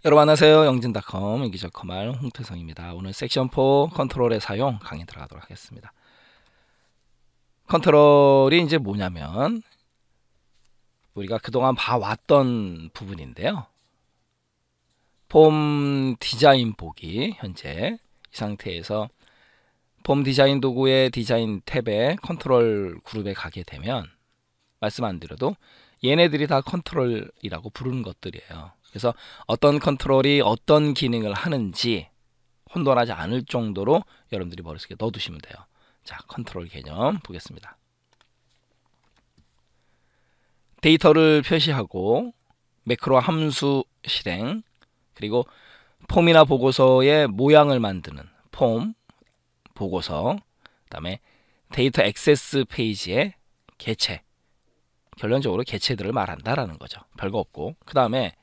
여러분 안녕하세요. 영진닷컴 인기적커말 홍태성입니다. 오늘 섹션 4 컨트롤의 사용 강의 들어가도록 하겠습니다. 컨트롤이 이제 뭐냐면 우리가 그동안 봐왔던 부분인데요. 폼 디자인 보기 현재 이 상태에서 폼 디자인 도구의 디자인 탭에 컨트롤 그룹에 가게 되면 말씀 안 드려도 얘네들이 다 컨트롤이라고 부르는 것들이에요. 그래서 어떤 컨트롤이 어떤 기능을 하는지 혼돈하지 않을 정도로 여러분들이 머릿속에 넣어두시면 돼요. 자, 컨트롤 개념 보겠습니다. 데이터를 표시하고 매크로 함수 실행, 그리고 폼이나 보고서의 모양을 만드는 폼, 보고서, 그 다음에 데이터 액세스 페이지의 개체, 결론적으로 개체들을 말한다라는 거죠. 별거 없고, 그 다음에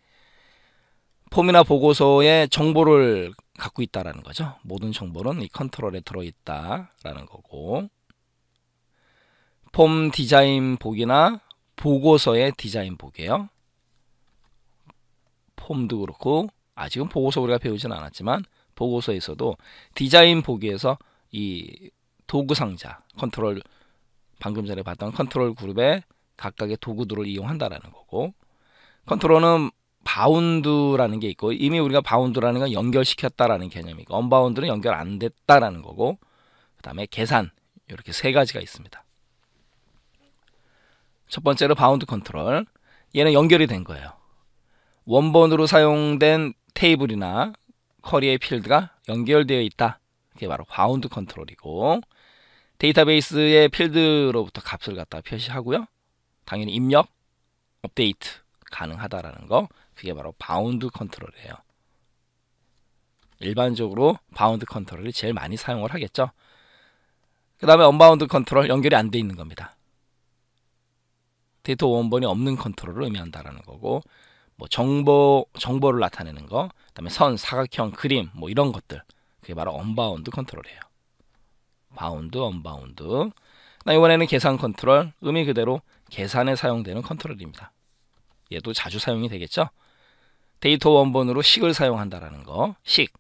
폼이나 보고서의 정보를 갖고 있다라는 거죠. 모든 정보는 이 컨트롤에 들어있다라는 거고, 폼 디자인 보기나 보고서의 디자인 보기예요. 폼도 그렇고 아직은 보고서 우리가 배우진 않았지만 보고서에서도 디자인 보기에서 이 도구 상자 컨트롤, 방금 전에 봤던 컨트롤 그룹의 각각의 도구들을 이용한다라는 거고, 컨트롤은 바운드라는 게 있고, 이미 우리가 바운드라는 건 연결시켰다라는 개념이고, 언바운드는 연결 안 됐다라는 거고, 그 다음에 계산, 이렇게 세 가지가 있습니다. 첫 번째로 바운드 컨트롤, 얘는 연결이 된 거예요. 원본으로 사용된 테이블이나 쿼리의 필드가 연결되어 있다. 그게 바로 바운드 컨트롤이고, 데이터베이스의 필드로부터 값을 갖다 표시하고요. 당연히 입력, 업데이트 가능하다라는 거, 그게 바로 바운드 컨트롤이에요. 일반적으로 바운드 컨트롤이 제일 많이 사용을 하겠죠. 그 다음에 언바운드 컨트롤, 연결이 안 돼 있는 겁니다. 데이터 원본이 없는 컨트롤을 의미한다라는 거고, 뭐 정보를 나타내는 거, 그다음에 선, 사각형, 그림, 뭐 이런 것들, 그게 바로 언바운드 컨트롤이에요. 바운드, 언바운드. 이번에는 계산 컨트롤, 의미 그대로 계산에 사용되는 컨트롤입니다. 얘도 자주 사용이 되겠죠. 데이터 원본으로 식을 사용한다라는 거, 식,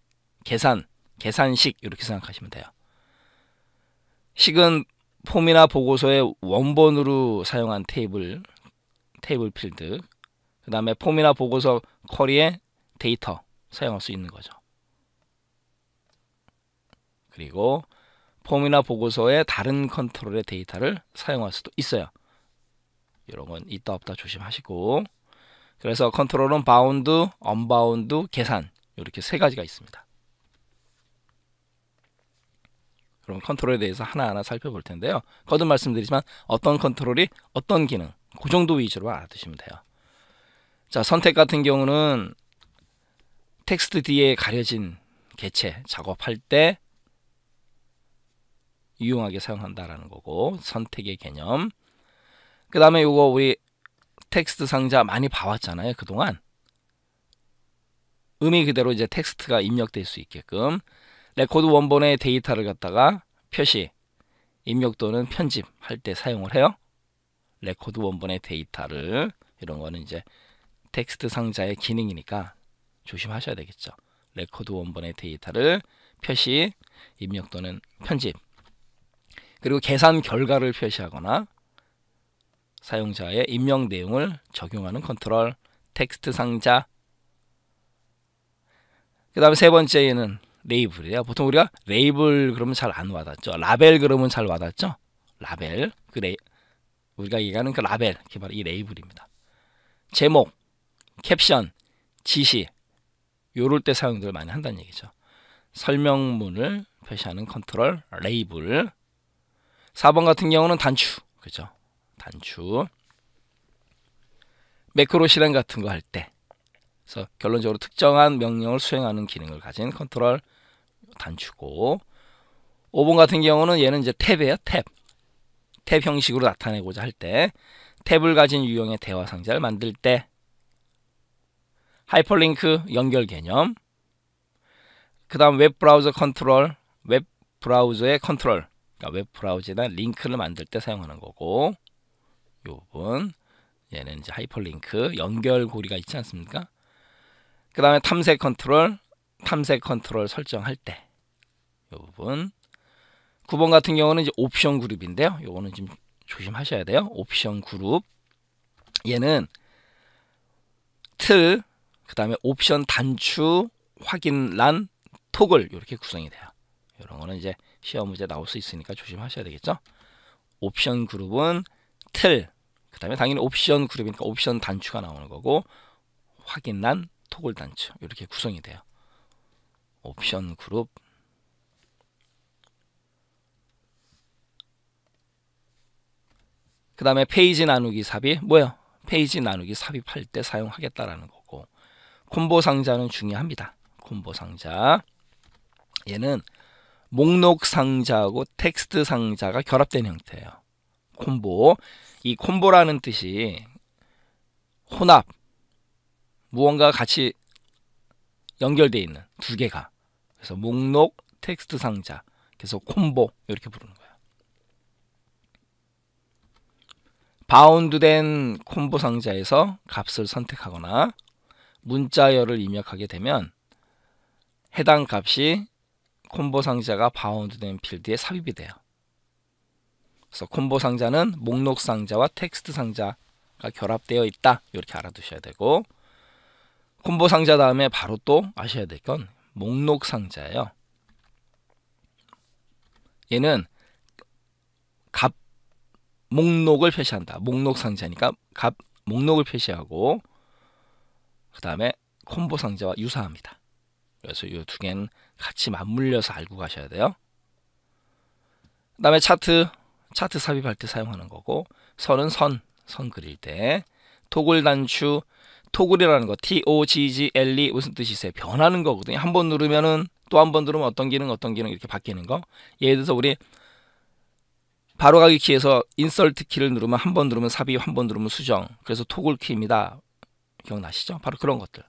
계산, 계산식 이렇게 생각하시면 돼요. 식은 폼이나 보고서의 원본으로 사용한 테이블 필드, 그 다음에 폼이나 보고서 쿼리의 데이터 사용할 수 있는 거죠. 그리고 폼이나 보고서의 다른 컨트롤의 데이터를 사용할 수도 있어요. 이런 건 있다 없다 조심하시고, 그래서 컨트롤은 바운드, 언바운드, 계산 이렇게 세 가지가 있습니다. 그럼 컨트롤에 대해서 하나하나 살펴볼 텐데요. 거듭 말씀드리지만 어떤 컨트롤이 어떤 기능, 그 정도 위주로 알아두시면 돼요. 자, 선택 같은 경우는 텍스트 뒤에 가려진 개체 작업할 때 유용하게 사용한다라는 거고, 선택의 개념. 그 다음에 이거 우리 텍스트 상자 많이 봐왔잖아요. 그동안 의미 그대로 이제 텍스트가 입력될 수 있게끔 레코드 원본의 데이터를 갖다가 표시, 입력 또는 편집할 때 사용을 해요. 레코드 원본의 데이터를, 이런 거는 이제 텍스트 상자의 기능이니까 조심하셔야 되겠죠. 레코드 원본의 데이터를 표시, 입력 또는 편집, 그리고 계산 결과를 표시하거나 사용자의 입력 내용을 적용하는 컨트롤, 텍스트 상자. 그 다음에 세 번째는 레이블이에요. 보통 우리가 레이블 그러면 잘 안 와닿죠. 라벨 그러면 잘 와닿죠. 라벨, 우리가 얘기하는 그 라벨, 그게 바로 이 레이블입니다. 제목, 캡션, 지시, 요럴 때 사용들 많이 한다는 얘기죠. 설명문을 표시하는 컨트롤, 레이블. 4번 같은 경우는 단추, 그죠? 단추. 매크로 실행 같은 거 할 때, 그래서 결론적으로 특정한 명령을 수행하는 기능을 가진 컨트롤, 단추고. 5번 같은 경우는 얘는 이제 탭이에요. 탭 형식으로 나타내고자 할 때, 탭을 가진 유형의 대화 상자를 만들 때. 하이퍼링크 연결 개념. 그 다음 웹 브라우저 컨트롤, 웹 브라우저의 컨트롤, 그러니까 웹 브라우저에다 링크를 만들 때 사용하는 거고, 요 부분 얘는 이제 하이퍼링크 연결고리가 있지 않습니까? 그 다음에 탐색 컨트롤 설정할 때 이 부분. 9번 같은 경우는 이제 옵션 그룹인데요. 요거는 좀 조심하셔야 돼요. 옵션 그룹. 얘는 틀, 그 다음에 옵션 단추, 확인란, 토글 이렇게 구성이 돼요. 이런 거는 이제 시험 문제 나올 수 있으니까 조심하셔야 되겠죠. 옵션 그룹은 틀, 그 다음에 당연히 옵션 그룹이니까 옵션 단추가 나오는 거고, 확인란, 토글 단추 이렇게 구성이 돼요. 옵션 그룹. 그 다음에 페이지 나누기 삽입. 뭐예요? 페이지 나누기 삽입할 때 사용하겠다라는 거고, 콤보 상자는 중요합니다. 콤보 상자. 얘는 목록 상자하고 텍스트 상자가 결합된 형태예요. 콤보. 이 콤보라는 뜻이 혼합, 무언가 같이 연결되어 있는 두 개가. 그래서 목록, 텍스트 상자. 그래서 콤보 이렇게 부르는 거예요. 바운드된 콤보 상자에서 값을 선택하거나 문자열을 입력하게 되면 해당 값이 콤보 상자가 바운드된 필드에 삽입이 돼요. 그래서 콤보 상자는 목록 상자와 텍스트 상자가 결합되어 있다. 이렇게 알아두셔야 되고, 콤보 상자 다음에 바로 또 아셔야 될 건 목록 상자예요. 얘는 값 목록을 표시한다. 목록 상자니까 값 목록을 표시하고, 그 다음에 콤보 상자와 유사합니다. 그래서 이 두 개는 같이 맞물려서 알고 가셔야 돼요. 그 다음에 차트 삽입할 때 사용하는 거고, 선은 선 그릴 때, 토글 단추, 토글이라는 거 TOGGLE 무슨 뜻이세요? 변하는 거거든요. 한 번 누르면은 또 한 번 누르면 어떤 기능 이렇게 바뀌는 거. 예를 들어서 우리 바로가기 키에서 인설트 키를 누르면 한 번 누르면 삽입, 한 번 누르면 수정. 그래서 토글 키입니다. 기억나시죠? 바로 그런 것들.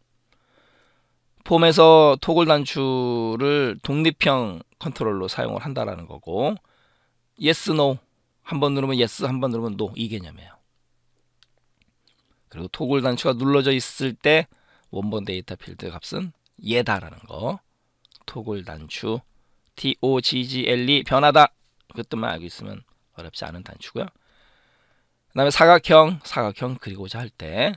폼에서 토글 단추를 독립형 컨트롤로 사용을 한다라는 거고, yes, no 한 번 누르면 yes, 한 번 누르면 no 이 개념이에요. 그리고 토글 단추가 눌러져 있을 때 원본 데이터 필드 값은 예다라는 거. 토글 단추 TOGGLE 변하다 그 뜻만 알고 있으면 어렵지 않은 단추고요. 그 다음에 사각형 그리고자 할 때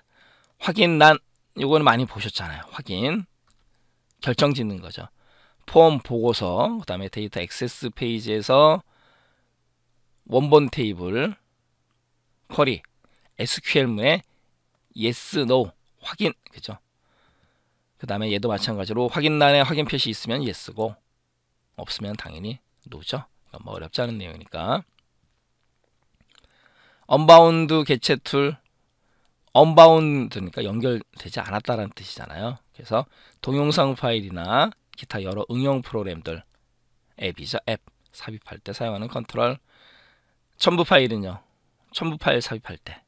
확인란, 요거는 많이 보셨잖아요. 확인 결정 짓는 거죠. 폼 보고서, 그 다음에 데이터 액세스 페이지에서 원본 테이블 쿼리 SQL문에 yes, no 확인, 그죠? 그 다음에 얘도 마찬가지로 확인란에 확인 표시 있으면 yes고 없으면 당연히 no죠. 뭐 어렵지 않은 내용이니까. 언바운드 개체 툴, 언바운드니까 연결되지 않았다라는 뜻이잖아요. 그래서 동영상 파일이나 기타 여러 응용 프로그램들, 앱이죠. 앱 삽입할 때 사용하는 컨트롤. 첨부 파일은요. 첨부 파일 삽입할 때.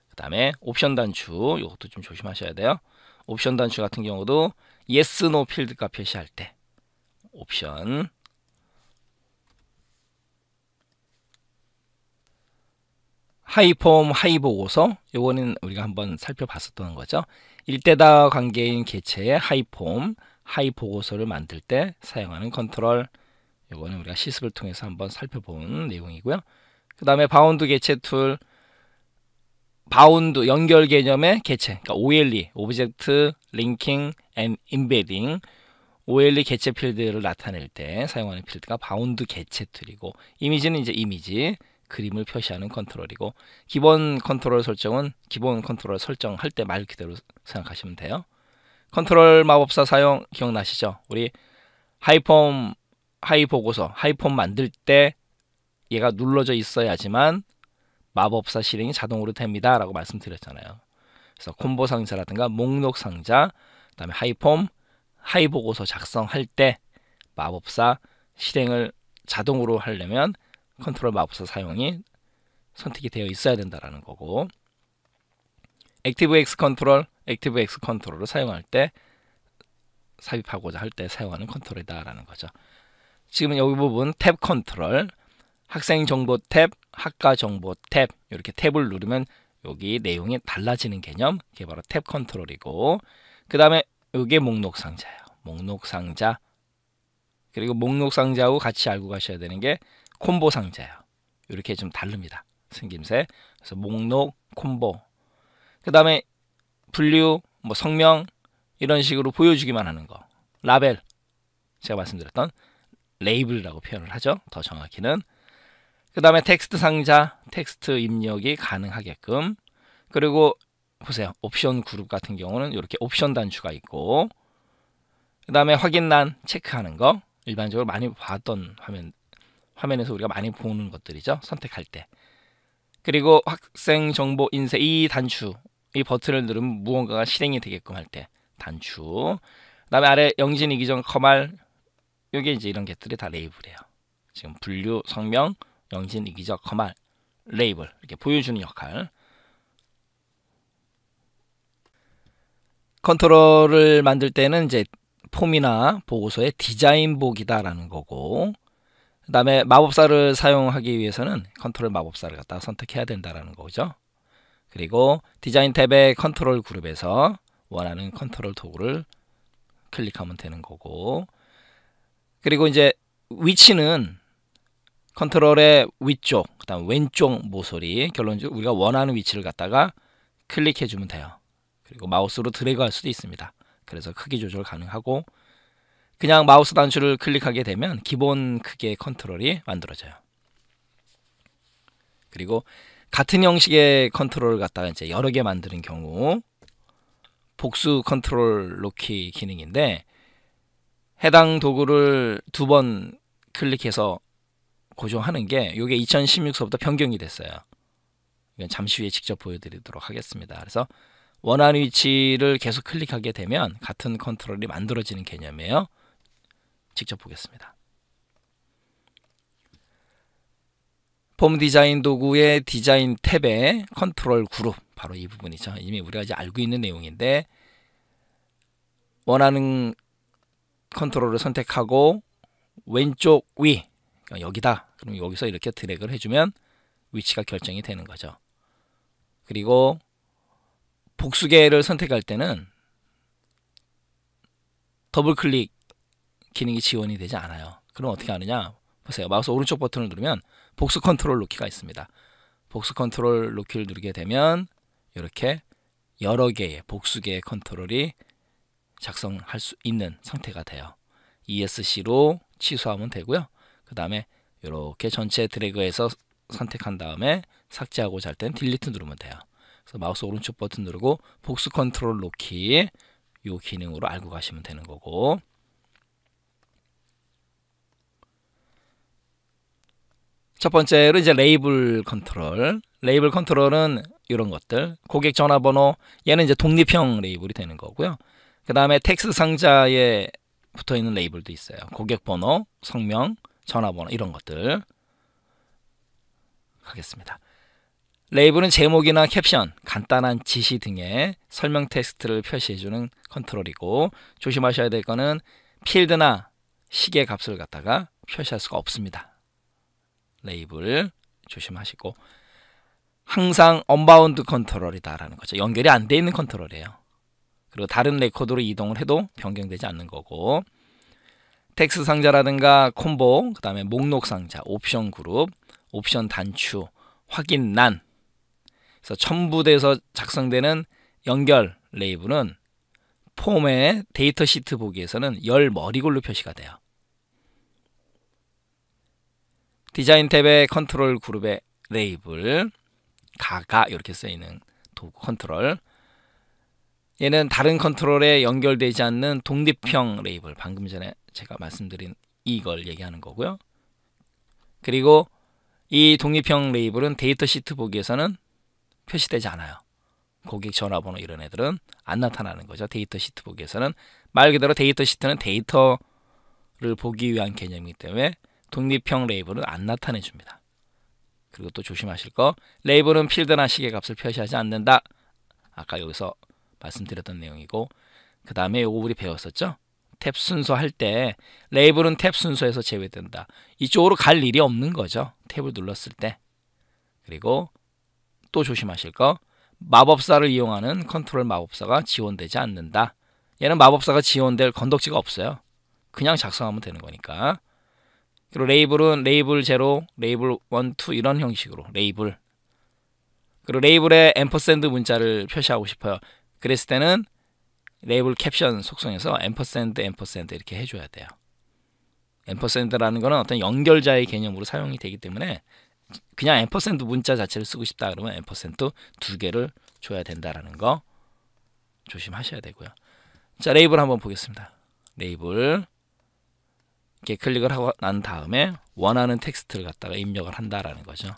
그 다음에 옵션 단추, 이것도 좀 조심하셔야 돼요. 옵션 단추 같은 경우도 yes, no 필드가 표시할 때 옵션. 하이폼, 하이보고서, 요거는 우리가 한번 살펴봤었던 거죠. 일대다 관계인 개체의 하이폼, 하이보고서를 만들 때 사용하는 컨트롤. 요거는 우리가 시습을 통해서 한번 살펴본 내용이고요. 그 다음에 바운드 개체 툴, 바운드 연결 개념의 개체, 그러니까 OLE, 오브젝트 링킹 앤 임베딩, OLE 개체 필드를 나타낼 때 사용하는 필드가 바운드 개체 툴이고, 이미지는 이제 이미지 그림을 표시하는 컨트롤이고, 기본 컨트롤 설정은 기본 컨트롤 설정할 때 말 그대로 생각하시면 돼요. 컨트롤 마법사 사용 기억나시죠? 우리 하이폼, 하이보고서, 하이폼 만들 때 얘가 눌러져 있어야지만 마법사 실행이 자동으로 됩니다 라고 말씀드렸잖아요. 그래서 콤보 상자라든가 목록 상자, 그 다음에 하이폼, 하이보고서 작성할 때 마법사 실행을 자동으로 하려면 컨트롤 마법사 사용이 선택이 되어 있어야 된다라는 거고, 액티브X 컨트롤을 사용할 때 삽입하고자 할 때 사용하는 컨트롤이다라는 거죠. 지금 여기 부분 탭 컨트롤, 학생 정보 탭, 학과 정보 탭, 이렇게 탭을 누르면 여기 내용이 달라지는 개념, 이게 바로 탭 컨트롤이고, 그 다음에 이게 목록 상자예요. 목록 상자. 그리고 목록 상자하고 같이 알고 가셔야 되는 게 콤보 상자예요. 이렇게 좀 다릅니다. 생김새. 그래서 목록, 콤보. 그 다음에 분류, 뭐 성명 이런 식으로 보여주기만 하는 거. 라벨. 제가 말씀드렸던 레이블이라고 표현을 하죠. 더 정확히는. 그 다음에 텍스트 상자, 텍스트 입력이 가능하게끔. 그리고 보세요. 옵션 그룹 같은 경우는 이렇게 옵션 단추가 있고, 그 다음에 확인란 체크하는 거. 일반적으로 많이 봤던 화면에서 우리가 많이 보는 것들이죠. 선택할 때. 그리고 학생 정보 인쇄 이 단추, 이 버튼을 누르면 무언가가 실행이 되게끔 할 때 단추. 그 다음에 아래 영진, 이기정, 커말. 이게 이제 이런 것들이 다 레이블이에요. 지금 분류, 성명, 영진, 이기적, 커말, 레이블 이렇게 보여주는 역할. 컨트롤을 만들 때는 이제 폼이나 보고서의 디자인복이다라는 거고, 그 다음에 마법사를 사용하기 위해서는 컨트롤 마법사를 갖다가 선택해야 된다라는 거죠. 그리고 디자인 탭의 컨트롤 그룹에서 원하는 컨트롤 도구를 클릭하면 되는 거고, 그리고 이제 위치는 컨트롤의 위쪽, 그 다음 왼쪽 모서리, 결론적으로 우리가 원하는 위치를 갖다가 클릭해 주면 돼요. 그리고 마우스로 드래그 할 수도 있습니다. 그래서 크기 조절 가능하고, 그냥 마우스 단추를 클릭하게 되면 기본 크기의 컨트롤이 만들어져요. 그리고 같은 형식의 컨트롤을 갖다가 이제 여러 개 만드는 경우 복수 컨트롤 놓기 기능인데, 해당 도구를 2번 클릭해서 고정하는 게 이게 2016서부터 변경이 됐어요. 이건 잠시 후에 직접 보여드리도록 하겠습니다. 그래서 원하는 위치를 계속 클릭하게 되면 같은 컨트롤이 만들어지는 개념이에요. 직접 보겠습니다. 폼 디자인 도구의 디자인 탭의 컨트롤 그룹, 바로 이 부분이죠. 이미 우리가 이제 알고 있는 내용인데, 원하는 컨트롤을 선택하고 왼쪽 위, 그러니까 여기다. 그럼 여기서 이렇게 드래그를 해주면 위치가 결정이 되는 거죠. 그리고 복수계를 선택할 때는 더블 클릭 기능이 지원이 되지 않아요. 그럼 어떻게 하느냐? 보세요. 마우스 오른쪽 버튼을 누르면 복수 컨트롤 놓기가 있습니다. 복수 컨트롤 놓기를 누르게 되면 이렇게 여러 개의 복수계의 컨트롤이 작성할 수 있는 상태가 돼요. ESC로 취소하면 되고요. 그 다음에 이렇게 전체 드래그해서 선택한 다음에 삭제하고자 할 때는 딜리트 누르면 돼요. 그래서 마우스 오른쪽 버튼 누르고 복수 컨트롤 놓기, 이 기능으로 알고 가시면 되는 거고, 첫 번째로 이제 레이블 컨트롤. 레이블 컨트롤은 이런 것들. 고객 전화번호, 얘는 이제 독립형 레이블이 되는 거고요. 그 다음에 텍스트 상자에 붙어 있는 레이블도 있어요. 고객 번호, 성명, 전화번호 이런 것들 하겠습니다. 레이블은 제목이나 캡션, 간단한 지시 등의 설명 텍스트를 표시해주는 컨트롤이고, 조심하셔야 될 거는 필드나 시계 값을 갖다가 표시할 수가 없습니다. 레이블 조심하시고, 항상 언바운드 컨트롤이다라는 거죠. 연결이 안 돼 있는 컨트롤이에요. 그리고 다른 레코드로 이동을 해도 변경되지 않는 거고, 텍스트 상자라든가 콤보, 그 다음에 목록 상자, 옵션 그룹, 옵션 단추, 확인란, 그래서 첨부돼서 작성되는 연결 레이블은 폼의 데이터 시트 보기에서는 열 머리글로 표시가 돼요. 디자인 탭의 컨트롤 그룹의 레이블, 가가 이렇게 쓰이는 도구 컨트롤, 얘는 다른 컨트롤에 연결되지 않는 독립형 레이블, 방금 전에 제가 말씀드린 이걸 얘기하는 거고요. 그리고 이 독립형 레이블은 데이터 시트 보기에서는 표시되지 않아요. 고객 전화번호 이런 애들은 안 나타나는 거죠. 데이터 시트 보기에서는. 말 그대로 데이터 시트는 데이터를 보기 위한 개념이기 때문에 독립형 레이블은 안 나타내 줍니다. 그리고 또 조심하실 거, 레이블은 필드나 시계값을 표시하지 않는다. 아까 여기서 말씀드렸던 내용이고, 그 다음에 요거 우리 배웠었죠. 탭 순서 할 때 레이블은 탭 순서에서 제외된다. 이쪽으로 갈 일이 없는 거죠. 탭을 눌렀을 때. 그리고 또 조심하실 거, 마법사를 이용하는 컨트롤 마법사가 지원되지 않는다. 얘는 마법사가 지원될 건덕지가 없어요. 그냥 작성하면 되는 거니까. 그리고 레이블은 레이블 0, 레이블 1, 2 이런 형식으로 레이블. 그리고 레이블에 앰퍼샌드 문자를 표시하고 싶어요. 그랬을 때는 레이블 캡션 속성에서 앰퍼샌드 이렇게 해줘야 돼요. 앰퍼샌드라는 거는 어떤 연결자의 개념으로 사용이 되기 때문에 그냥 앰퍼샌드 문자 자체를 쓰고 싶다 그러면 앰퍼샌드 2개를 줘야 된다라는 거 조심하셔야 되고요. 자, 레이블 한번 보겠습니다. 레이블 이렇게 클릭을 하고 난 다음에 원하는 텍스트를 갖다가 입력을 한다라는 거죠.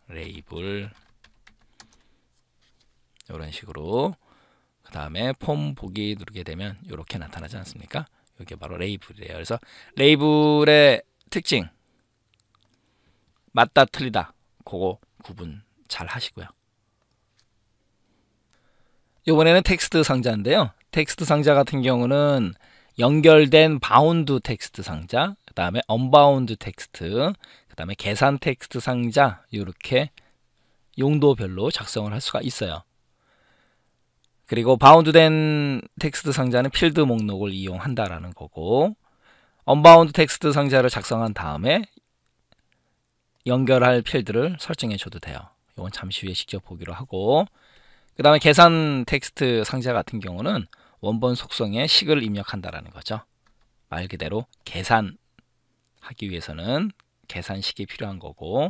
레이블 이런 식으로. 그 다음에 폼 보기 누르게 되면 이렇게 나타나지 않습니까? 이게 바로 레이블이에요. 그래서 레이블의 특징 맞다 틀리다 그거 구분 잘 하시고요. 이번에는 텍스트 상자인데요. 텍스트 상자 같은 경우는 연결된 바운드 텍스트 상자, 그 다음에 언바운드 텍스트, 그 다음에 계산 텍스트 상자 이렇게 용도별로 작성을 할 수가 있어요. 그리고 바운드된 텍스트 상자는 필드 목록을 이용한다라는 거고, 언바운드 텍스트 상자를 작성한 다음에 연결할 필드를 설정해 줘도 돼요. 이건 잠시 후에 직접 보기로 하고, 그 다음에 계산 텍스트 상자 같은 경우는 원본 속성에 식을 입력한다라는 거죠. 말 그대로 계산하기 위해서는 계산식이 필요한 거고,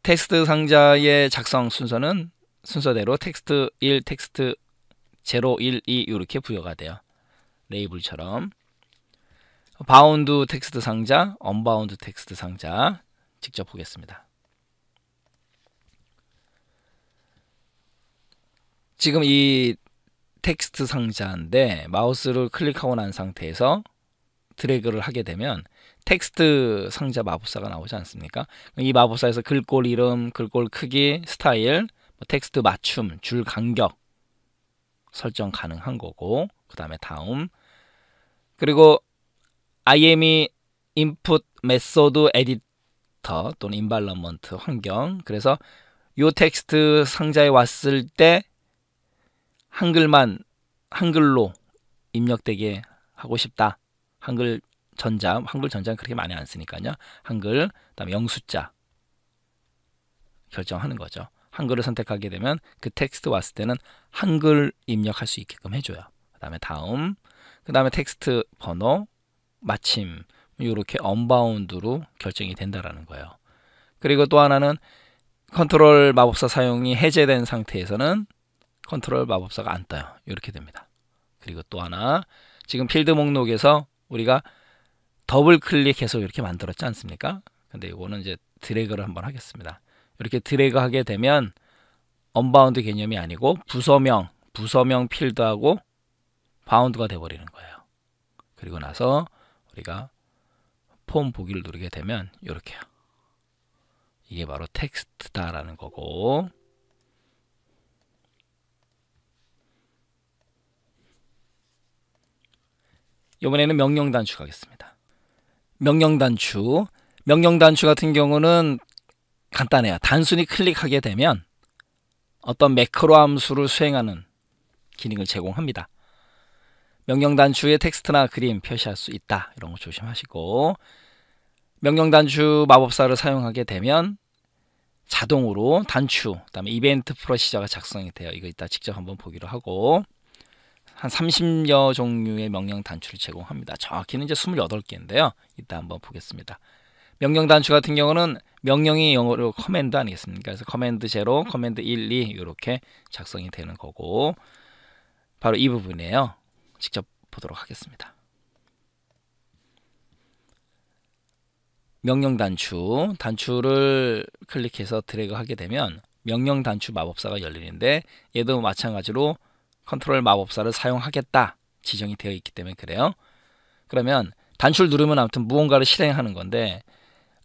텍스트 상자의 작성 순서는 순서대로 텍스트 1, 텍스트 0, 1, 2 이렇게 부여가 돼요. 레이블처럼. 바운드 텍스트 상자, 언바운드 텍스트 상자 직접 보겠습니다. 지금 이 텍스트 상자인데 마우스를 클릭하고 난 상태에서 드래그를 하게 되면 텍스트 상자 마법사가 나오지 않습니까? 이 마법사에서 글꼴 이름, 글꼴 크기, 스타일, 텍스트 맞춤, 줄 간격 설정 가능한 거고, 그 다음에 다음. 그리고 IME 인풋 메소드 에디터 또는 인발런먼트 환경. 그래서 이 텍스트 상자에 왔을 때 한글로 입력되게 하고 싶다. 한글 전자는 그렇게 많이 안 쓰니까요. 한글, 그다음에 영숫자 결정하는 거죠. 한글을 선택하게 되면 그 텍스트 왔을 때는 한글 입력할 수 있게끔 해줘요. 그다음에 다음, 그다음에 텍스트 번호, 마침 이렇게 언바운드로 결정이 된다라는 거예요. 그리고 또 하나는 컨트롤 마법사 사용이 해제된 상태에서는 컨트롤 마법사가 안 떠요. 이렇게 됩니다. 그리고 또 하나, 지금 필드 목록에서 우리가 더블 클릭해서 이렇게 만들었지 않습니까? 근데 이거는 이제 드래그를 한번 하겠습니다. 이렇게 드래그 하게 되면 언바운드 개념이 아니고 부서명 필드하고 바운드가 돼버리는 거예요. 그리고 나서 우리가 폼 보기를 누르게 되면 이렇게요. 이게 바로 텍스트다라는 거고, 이번에는 명령 단추 가겠습니다. 명령 단추 같은 경우는 간단해요. 단순히 클릭하게 되면 어떤 매크로 함수를 수행하는 기능을 제공합니다. 명령 단추에 텍스트나 그림 표시할 수 있다. 이런 거 조심하시고, 명령 단추 마법사를 사용하게 되면 자동으로 단추, 그다음에 이벤트 프로시저가 작성이 돼요. 이거 이따 직접 한번 보기로 하고, 한 30여 종류의 명령 단추를 제공합니다. 정확히는 이제 28개인데요. 이따 한번 보겠습니다. 명령 단추 같은 경우는 명령이 영어로 커맨드 아니겠습니까? 그래서 커맨드 0, 커맨드 1, 2 이렇게 작성이 되는 거고, 바로 이 부분이에요. 직접 보도록 하겠습니다. 명령 단추를 클릭해서 드래그 하게 되면 명령 단추 마법사가 열리는데, 얘도 마찬가지로 컨트롤 마법사를 사용하겠다 지정이 되어 있기 때문에 그래요. 그러면 단추를 누르면 아무튼 무언가를 실행하는 건데,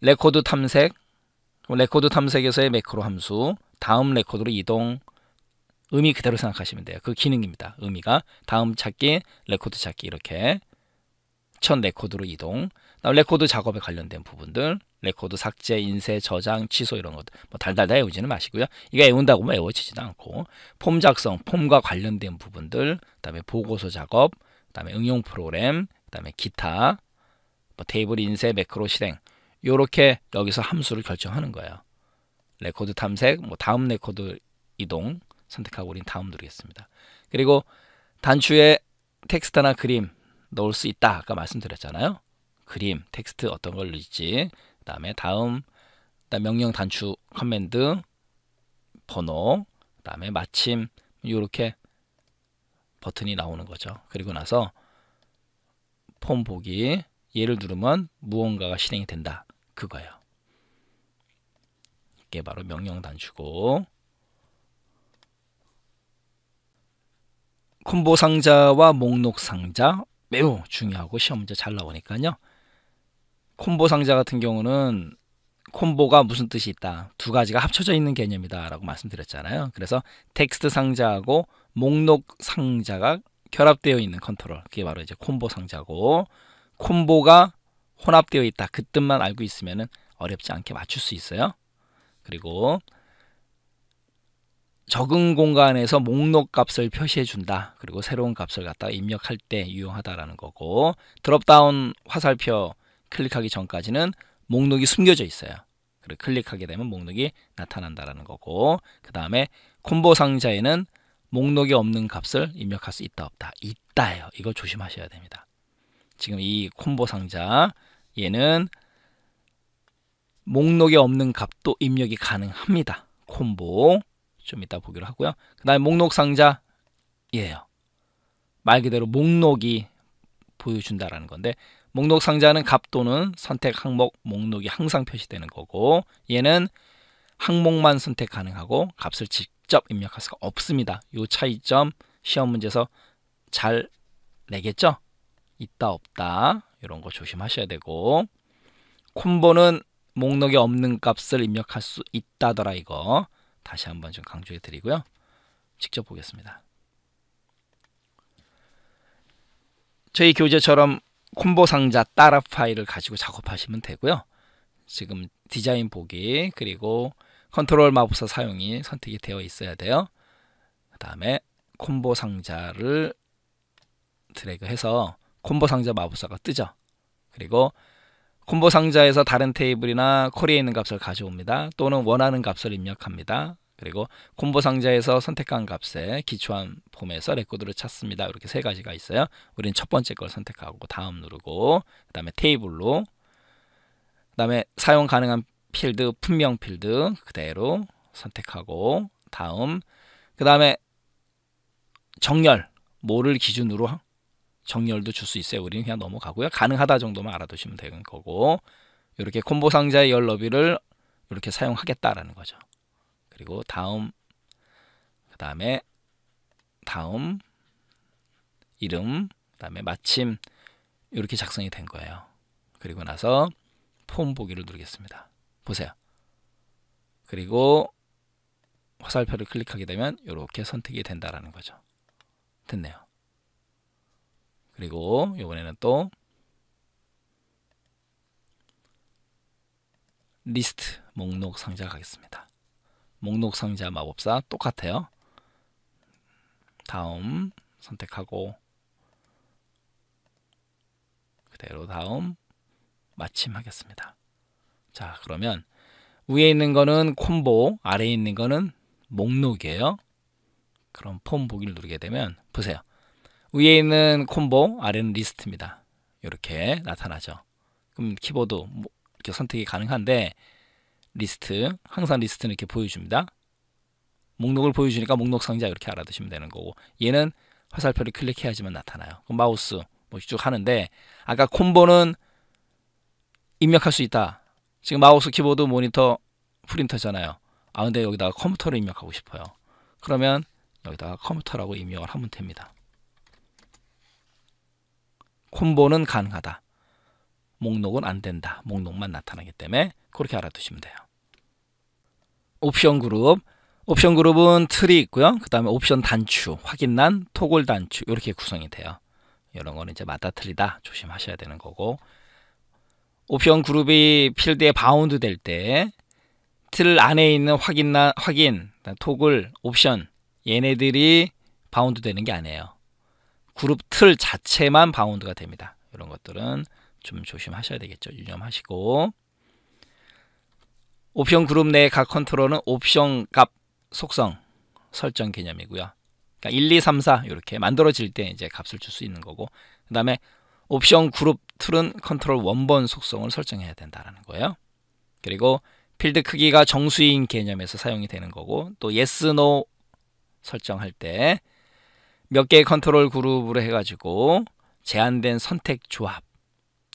레코드 탐색, 레코드 탐색에서의 매크로 함수, 다음 레코드로 이동, 의미 그대로 생각하시면 돼요. 그 기능입니다. 의미가 다음 찾기, 레코드 찾기 이렇게 첫 레코드로 이동. 다음 레코드 작업에 관련된 부분들, 레코드 삭제, 인쇄, 저장, 취소 이런 것들 뭐 달달달 외우지는 마시고요. 이거 외운다고 뭐 외워지지도 않고 폼 작성, 폼과 관련된 부분들, 그다음에 보고서 작업, 그다음에 응용 프로그램, 그다음에 기타, 뭐 테이블 인쇄, 매크로 실행 요렇게 여기서 함수를 결정하는 거예요. 레코드 탐색, 뭐 다음 레코드 이동 선택하고 우린 다음 누르겠습니다. 그리고 단추에 텍스트나 그림 넣을 수 있다 아까 말씀드렸잖아요. 그림, 텍스트 어떤 걸 넣을지, 그다음에 다음 명령 단추 커맨드 번호, 그다음에 마침 이렇게 버튼이 나오는 거죠. 그리고 나서 폼 보기 얘를 누르면 무언가가 실행이 된다 그거예요. 이게 바로 명령 단추고, 콤보 상자와 목록 상자 매우 중요하고 시험 문제 잘 나오니까요. 콤보 상자 같은 경우는 콤보가 무슨 뜻이 있다, 두 가지가 합쳐져 있는 개념이다 라고 말씀드렸잖아요. 그래서 텍스트 상자하고 목록 상자가 결합되어 있는 컨트롤, 그게 바로 이제 콤보 상자고, 콤보가 혼합되어 있다 그 뜻만 알고 있으면 어렵지 않게 맞출 수 있어요. 그리고 적응 공간에서 목록 값을 표시해 준다. 그리고 새로운 값을 갖다가 입력할 때 유용하다라는 거고, 드롭다운 화살표 클릭하기 전까지는 목록이 숨겨져 있어요. 그리고 클릭하게 되면 목록이 나타난다라는 거고, 그 다음에 콤보 상자에는 목록이 없는 값을 입력할 수 있다 없다. 있다예요. 이거 조심하셔야 됩니다. 지금 이 콤보 상자 얘는 목록에 없는 값도 입력이 가능합니다. 콤보 좀 이따 보기로 하고요. 그 다음에 목록 상자 얘예요. 말 그대로 목록이 보여준다라는 건데, 목록 상자는 값 또는 선택 항목 목록이 항상 표시되는 거고, 얘는 항목만 선택 가능하고 값을 직접 입력할 수가 없습니다. 이 차이점 시험 문제에서 잘 내겠죠? 있다 없다 이런 거 조심하셔야 되고, 콤보는 목록에 없는 값을 입력할 수 있다더라. 이거 다시 한번 좀 강조해 드리고요. 직접 보겠습니다. 저희 교재처럼 콤보 상자 따라 파일을 가지고 작업하시면 되고요. 지금 디자인 보기 그리고 컨트롤 마법사 사용이 선택이 되어 있어야 돼요. 그 다음에 콤보 상자를 드래그해서 콤보 상자 마법사가 뜨죠. 그리고 콤보 상자에서 다른 테이블이나 쿼리에 있는 값을 가져옵니다. 또는 원하는 값을 입력합니다. 그리고 콤보 상자에서 선택한 값에 기초한 폼에서 레코드를 찾습니다. 이렇게 세 가지가 있어요. 우리는 첫 번째 걸 선택하고 다음 누르고, 그 다음에 테이블로, 그 다음에 사용 가능한 필드, 분명 필드 그대로 선택하고 다음, 그 다음에 정렬, 뭐를 기준으로 정렬도 줄 수 있어요. 우리는 그냥 넘어가고요. 가능하다 정도만 알아두시면 되는 거고, 이렇게 콤보 상자의 열 너비를 이렇게 사용하겠다라는 거죠. 그리고 다음, 그 다음에 다음 이름, 그 다음에 마침 이렇게 작성이 된 거예요. 그리고 나서 폼 보기를 누르겠습니다. 보세요. 그리고 화살표를 클릭하게 되면 이렇게 선택이 된다라는 거죠. 됐네요. 그리고 이번에는 또 리스트 목록 상자 가겠습니다. 목록 상자 마법사 똑같아요. 다음 선택하고 그대로 다음 마침 하겠습니다. 자, 그러면 위에 있는 거는 콤보, 아래에 있는 거는 목록이에요. 그럼 폼 보기를 누르게 되면 보세요. 위에 있는 콤보, 아래는 리스트입니다. 이렇게 나타나죠. 그럼 키보드 이렇게 선택이 가능한데, 리스트, 항상 리스트는 이렇게 보여줍니다. 목록을 보여주니까 목록 상자 이렇게 알아두시면 되는 거고, 얘는 화살표를 클릭해야지만 나타나요. 그럼 마우스 뭐 쭉 하는데, 아까 콤보는 입력할 수 있다. 지금 마우스, 키보드, 모니터, 프린터잖아요. 아, 근데 여기다가 컴퓨터를 입력하고 싶어요. 그러면 여기다가 컴퓨터라고 입력을 하면 됩니다. 콤보는 가능하다. 목록은 안 된다. 목록만 나타나기 때문에 그렇게 알아두시면 돼요. 옵션 그룹. 옵션 그룹은 틀이 있고요. 그 다음에 옵션 단추, 확인란, 토글 단추 이렇게 구성이 돼요. 이런 거는 이제 맞다 틀리다 조심하셔야 되는 거고, 옵션 그룹이 필드에 바운드 될 때 틀 안에 있는 확인, 토글, 옵션 얘네들이 바운드 되는 게 아니에요. 그룹 틀 자체만 바운드가 됩니다. 이런 것들은 좀 조심하셔야 되겠죠. 유념하시고, 옵션 그룹 내 각 컨트롤은 옵션 값 속성 설정 개념이고요. 그러니까 1, 2, 3, 4 이렇게 만들어질 때 이제 값을 줄 수 있는 거고, 그 다음에 옵션 그룹 틀은 컨트롤 원본 속성을 설정해야 된다는 거예요. 그리고 필드 크기가 정수인 개념에서 사용이 되는 거고, 또 yes, no 설정할 때 몇 개의 컨트롤 그룹으로 해가지고 제한된 선택 조합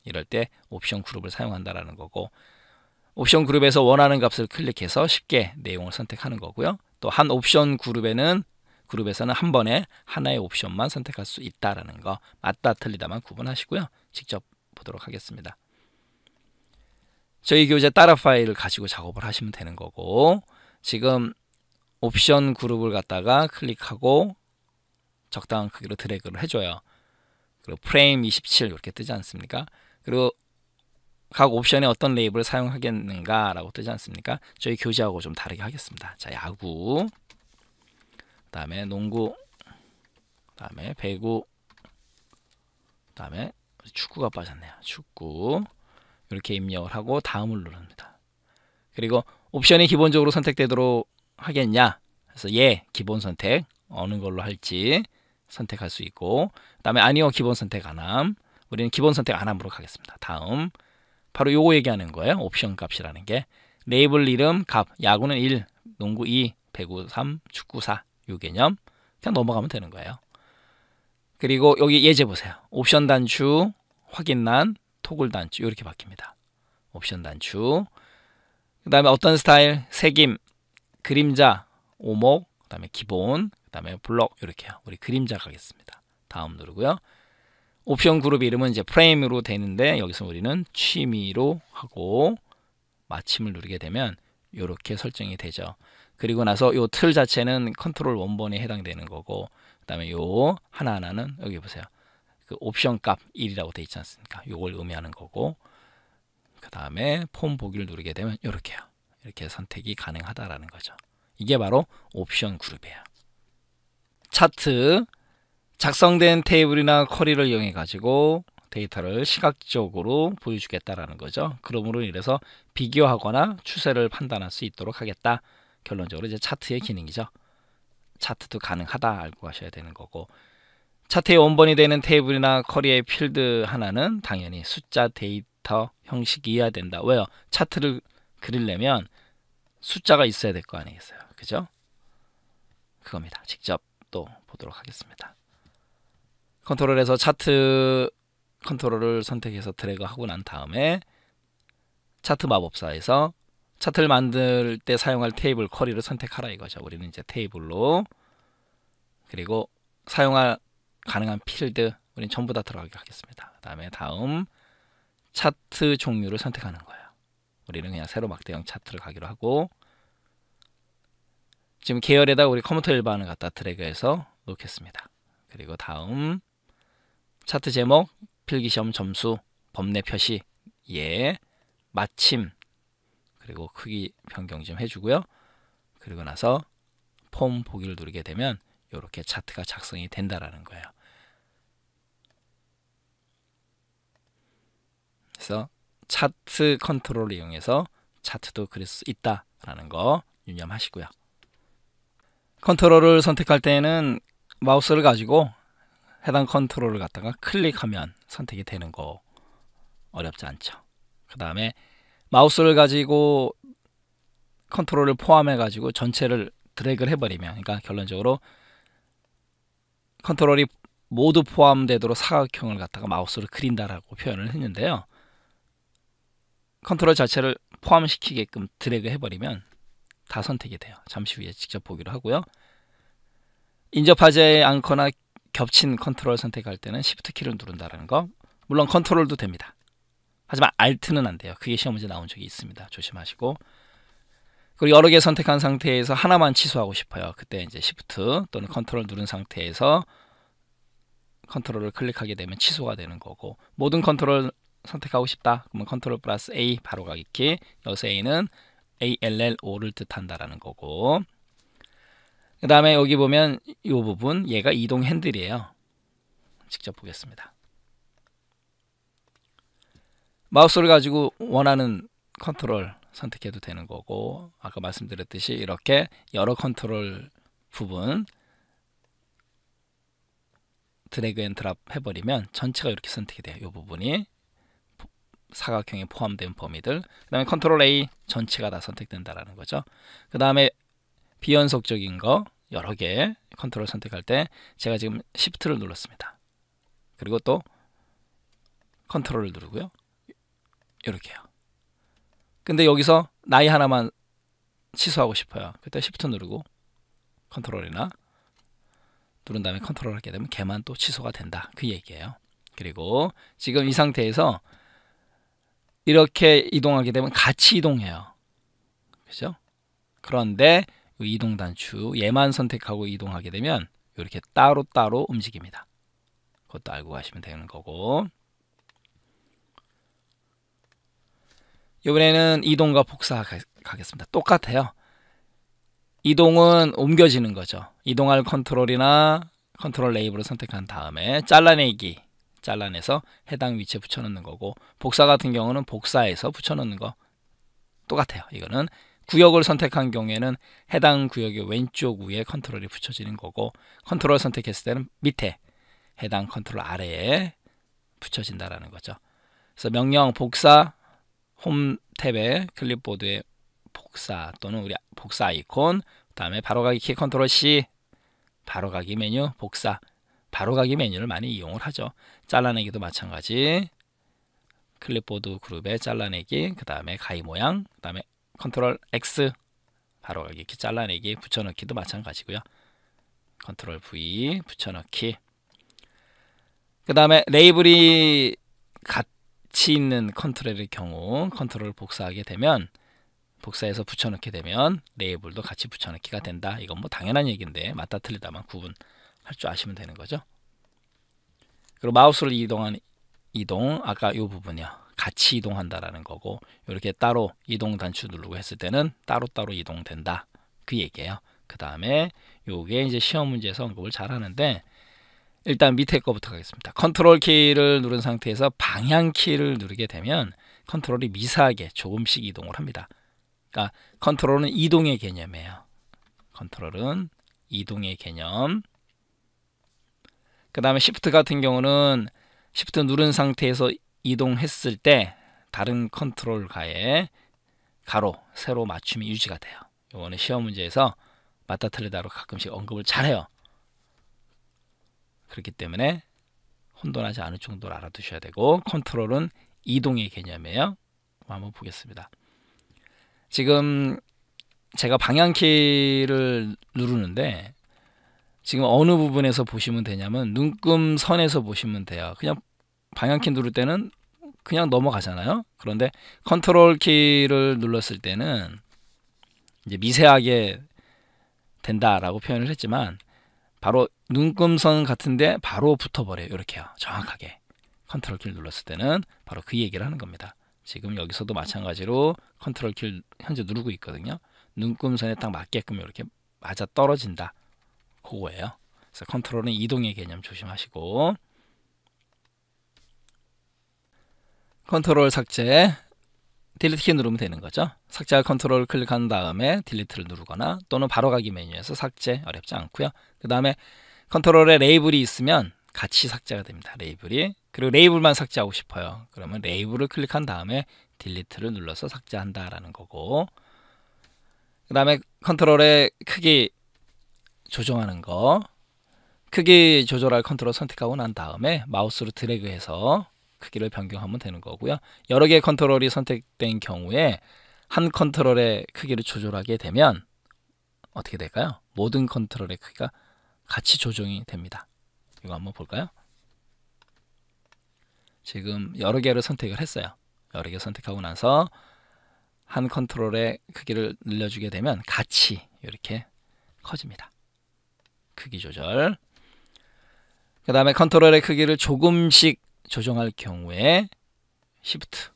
이럴 때 옵션 그룹을 사용한다라는 거고, 옵션 그룹에서 원하는 값을 클릭해서 쉽게 내용을 선택하는 거고요. 또 한 옵션 그룹에서는 한 번에 하나의 옵션만 선택할 수 있다라는 거 맞다 틀리다만 구분하시고요. 직접 보도록 하겠습니다. 저희 교재 따라 파일을 가지고 작업을 하시면 되는 거고, 지금 옵션 그룹을 갖다가 클릭하고 적당한 크기로 드래그를 해줘요. 그리고 프레임 27 이렇게 뜨지 않습니까? 그리고 각 옵션에 어떤 레이블을 사용하겠는가 라고 뜨지 않습니까? 저희 교재하고 좀 다르게 하겠습니다. 자, 야구, 그 다음에 농구, 그 다음에 배구, 그 다음에 축구가 빠졌네요. 축구 이렇게 입력을 하고 다음을 누릅니다. 그리고 옵션이 기본적으로 선택되도록 하겠냐, 그래서 예, 기본 선택 어느 걸로 할지 선택할 수 있고, 그 다음에 아니요, 기본 선택 안함. 우리는 기본 선택 안함으로 가겠습니다. 다음 바로 요거 얘기하는 거예요. 옵션 값이라는 게 레이블 이름 값, 야구는 1, 농구 2, 배구 3, 축구 4 요 개념 그냥 넘어가면 되는 거예요. 그리고 여기 예제 보세요. 옵션 단추, 확인란, 토글 단추 이렇게 바뀝니다. 옵션 단추, 그 다음에 어떤 스타일, 색임, 그림자, 오목, 그 다음에 기본, 그 다음에 블럭 이렇게요. 우리 그림자 가겠습니다. 다음 누르고요. 옵션 그룹 이름은 이제 프레임으로 되는데 여기서 우리는 취미로 하고 마침을 누르게 되면 이렇게 설정이 되죠. 그리고 나서 요 틀 자체는 컨트롤 원본에 해당되는 거고, 그 다음에 요 하나하나는 여기 보세요. 그 옵션 값 1이라고 되어 있지 않습니까? 요걸 의미하는 거고, 그 다음에 폼 보기를 누르게 되면 이렇게요. 이렇게 선택이 가능하다라는 거죠. 이게 바로 옵션 그룹이에요. 차트, 작성된 테이블이나 쿼리를 이용해 가지고 데이터를 시각적으로 보여주겠다라는 거죠. 그러므로 인해서 비교하거나 추세를 판단할 수 있도록 하겠다. 결론적으로 이제 차트의 기능이죠. 차트도 가능하다 알고 가셔야 되는 거고, 차트의 원본이 되는 테이블이나 쿼리의 필드 하나는 당연히 숫자 데이터 형식이어야 된다. 왜요? 차트를 그리려면 숫자가 있어야 될 거 아니겠어요. 그죠? 그겁니다. 직접 또 보도록 하겠습니다. 컨트롤에서 차트 컨트롤을 선택해서 드래그 하고 난 다음에 차트 마법사에서 차트를 만들 때 사용할 테이블 쿼리를 선택하라 이거죠. 우리는 이제 테이블로, 그리고 사용할 가능한 필드 우리는 전부 다 들어가게 하겠습니다. 그 다음에 다음 차트 종류를 선택하는 거예요. 우리는 그냥 세로 막대형 차트를 가기로 하고, 지금 계열에다 우리 컴퓨터 일반을 갖다 드래그해서 놓겠습니다. 그리고 다음 차트 제목, 필기시험 점수, 범례 표시, 예, 마침, 그리고 크기 변경 좀 해주고요. 그리고 나서 폼 보기를 누르게 되면 이렇게 차트가 작성이 된다라는 거예요. 그래서 차트 컨트롤을 이용해서 차트도 그릴 수 있다라는 거 유념하시고요. 컨트롤을 선택할 때는 마우스를 가지고 해당 컨트롤을 갖다가 클릭하면 선택이 되는 거 어렵지 않죠. 그 다음에 마우스를 가지고 컨트롤을 포함해 가지고 전체를 드래그를 해버리면, 그러니까 결론적으로 컨트롤이 모두 포함되도록 사각형을 갖다가 마우스로 그린다라고 표현을 했는데요. 컨트롤 자체를 포함시키게끔 드래그 해버리면 다 선택이 돼요. 잠시 후에 직접 보기로 하고요. 인접하지 않거나 겹친 컨트롤 선택할 때는 Shift 키를 누른다는 거. 물론 컨트롤도 됩니다. 하지만 Alt는 안 돼요. 그게 시험 문제 나온 적이 있습니다. 조심하시고. 그리고 여러 개 선택한 상태에서 하나만 취소하고 싶어요. 그때 이제 Shift 또는 컨트롤 누른 상태에서 컨트롤을 클릭하게 되면 취소가 되는 거고, 모든 컨트롤 선택하고 싶다 그러면 컨트롤 플러스 A 바로가기 키. 여기서 A는 ALLO를 뜻한다라는 거고, 그 다음에 여기 보면 이 부분 얘가 이동 핸들이에요. 직접 보겠습니다. 마우스를 가지고 원하는 컨트롤 선택해도 되는 거고, 아까 말씀드렸듯이 이렇게 여러 컨트롤 부분 드래그 앤 드랍 해버리면 전체가 이렇게 선택이 돼요. 이 부분이 사각형에 포함된 범위들. 그 다음에 컨트롤 A 전체가 다 선택된다라는 거죠. 그 다음에 비연속적인 거 여러 개 컨트롤 선택할 때 제가 지금 Shift를 눌렀습니다. 그리고 또 컨트롤을 누르고요. 이렇게요. 근데 여기서 나이 하나만 취소하고 싶어요. 그때 Shift 누르고 컨트롤이나 누른 다음에 컨트롤 하게 되면 걔만 또 취소가 된다. 그 얘기예요. 그리고 지금 이 상태에서 이렇게 이동하게 되면 같이 이동해요. 그죠? 그런데 이동 단추 얘만 선택하고 이동하게 되면 이렇게 따로따로 움직입니다. 그것도 알고 가시면 되는 거고, 이번에는 이동과 복사 가겠습니다. 똑같아요. 이동은 옮겨지는 거죠. 이동할 컨트롤이나 컨트롤 레이블을 선택한 다음에 잘라내기, 잘라내서 해당 위치에 붙여넣는 거고, 복사 같은 경우는 복사해서 붙여넣는 거 똑같아요. 이거는 구역을 선택한 경우에는 해당 구역의 왼쪽 위에 컨트롤이 붙여지는 거고, 컨트롤 선택했을 때는 밑에 해당 컨트롤 아래에 붙여진다라는 거죠. 그래서 명령 복사 홈 탭에 클립보드에 복사 또는 우리 복사 아이콘, 그 다음에 바로가기 키 컨트롤 C, 바로가기 메뉴 복사, 바로가기 메뉴를 많이 이용을 하죠. 잘라내기도 마찬가지, 클립보드 그룹에 잘라내기, 그 다음에 가위 모양, 그 다음에 컨트롤 X 바로가기 키 잘라내기, 붙여넣기도 마찬가지고요. 컨트롤 V 붙여넣기. 그 다음에 레이블이 같이 있는 컨트롤의 경우 컨트롤 복사하게 되면, 복사해서 붙여넣게 되면 레이블도 같이 붙여넣기가 된다. 이건 뭐 당연한 얘기인데 맞다 틀리다만 구분할 줄 아시면 되는 거죠. 그리고 마우스를 이동한 이동, 아까 이 부분이요. 같이 이동한다라는 거고, 이렇게 따로 이동 단추 누르고 했을 때는 따로따로 이동된다. 그 얘기예요. 그 다음에 요게 이제 시험 문제에서 언급을 잘 하는데, 일단 밑에 거부터 가겠습니다. 컨트롤 키를 누른 상태에서 방향 키를 누르게 되면 컨트롤이 미세하게 조금씩 이동을 합니다. 그러니까 컨트롤은 이동의 개념이에요. 컨트롤은 이동의 개념. 그 다음에 Shift 같은 경우는 Shift 누른 상태에서 이동했을 때 다른 컨트롤과의 가로, 세로 맞춤이 유지가 돼요. 이거는 시험 문제에서 맞다 틀리다로 가끔씩 언급을 잘해요. 그렇기 때문에 혼돈하지 않을 정도로 알아두셔야 되고, 컨트롤은 이동의 개념이에요. 한번 보겠습니다. 지금 제가 방향키를 누르는데 지금 어느 부분에서 보시면 되냐면 눈금선에서 보시면 돼요. 그냥 방향키 누를 때는 그냥 넘어가잖아요. 그런데 컨트롤 키를 눌렀을 때는 이제 미세하게 된다라고 표현을 했지만 바로 눈금선 같은데 바로 붙어버려요. 이렇게요. 정확하게 컨트롤 키를 눌렀을 때는 바로 그 얘기를 하는 겁니다. 지금 여기서도 마찬가지로 컨트롤 키를 현재 누르고 있거든요. 눈금선에 딱 맞게끔 이렇게 맞아 떨어진다. 그거예요. 그래서 컨트롤은 이동의 개념 조심하시고, 컨트롤 삭제, 딜리트 키 누르면 되는 거죠. 삭제할 컨트롤 클릭한 다음에 딜리트를 누르거나 또는 바로가기 메뉴에서 삭제, 어렵지 않고요. 그 다음에 컨트롤에 레이블이 있으면 같이 삭제가 됩니다. 레이블이. 그리고 레이블만 삭제하고 싶어요. 그러면 레이블을 클릭한 다음에 딜리트를 눌러서 삭제한다라는 거고, 그 다음에 컨트롤의 크기 조정하는 거, 크기 조절할 컨트롤 선택하고 난 다음에 마우스로 드래그해서 크기를 변경하면 되는 거고요. 여러 개의 컨트롤이 선택된 경우에 한 컨트롤의 크기를 조절하게 되면 어떻게 될까요? 모든 컨트롤의 크기가 같이 조정이 됩니다. 이거 한번 볼까요? 지금 여러 개를 선택을 했어요. 여러 개 선택하고 나서 한 컨트롤의 크기를 늘려주게 되면 같이 이렇게 커집니다. 크기 조절. 그 다음에 컨트롤의 크기를 조금씩 조정할 경우에 Shift,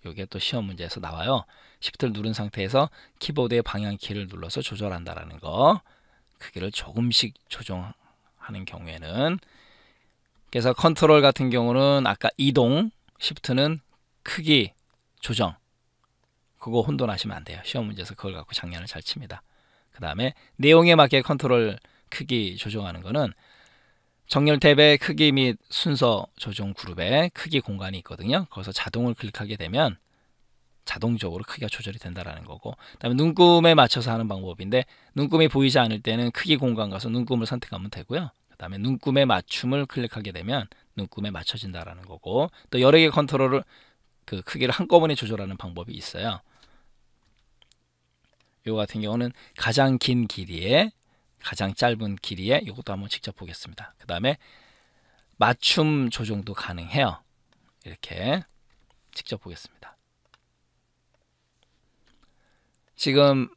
이게 또 시험 문제에서 나와요. Shift를 누른 상태에서 키보드의 방향키를 눌러서 조절한다라는 거. 크기를 조금씩 조정하는 경우에는, 그래서 컨트롤 같은 경우는 아까 이동, Shift는 크기 조정, 그거 혼돈하시면 안 돼요. 시험 문제에서 그걸 갖고 장난을 잘 칩니다. 그 다음에 내용에 맞게 컨트롤 크기 조정하는 거는 정렬 탭의 크기 및 순서 조정 그룹에 크기 공간이 있거든요. 거기서 자동을 클릭하게 되면 자동적으로 크기가 조절이 된다는 거고, 그 다음에 눈금에 맞춰서 하는 방법인데, 눈금이 보이지 않을 때는 크기 공간 가서 눈금을 선택하면 되고요. 그 다음에 눈금의 맞춤을 클릭하게 되면 눈금에 맞춰진다는 거고, 또 여러 개의 컨트롤을 그 크기를 한꺼번에 조절하는 방법이 있어요. 이거 같은 경우는 가장 긴 길이에 가장 짧은 길이에, 이것도 한번 직접 보겠습니다. 그 다음에 맞춤 조정도 가능해요. 이렇게 직접 보겠습니다. 지금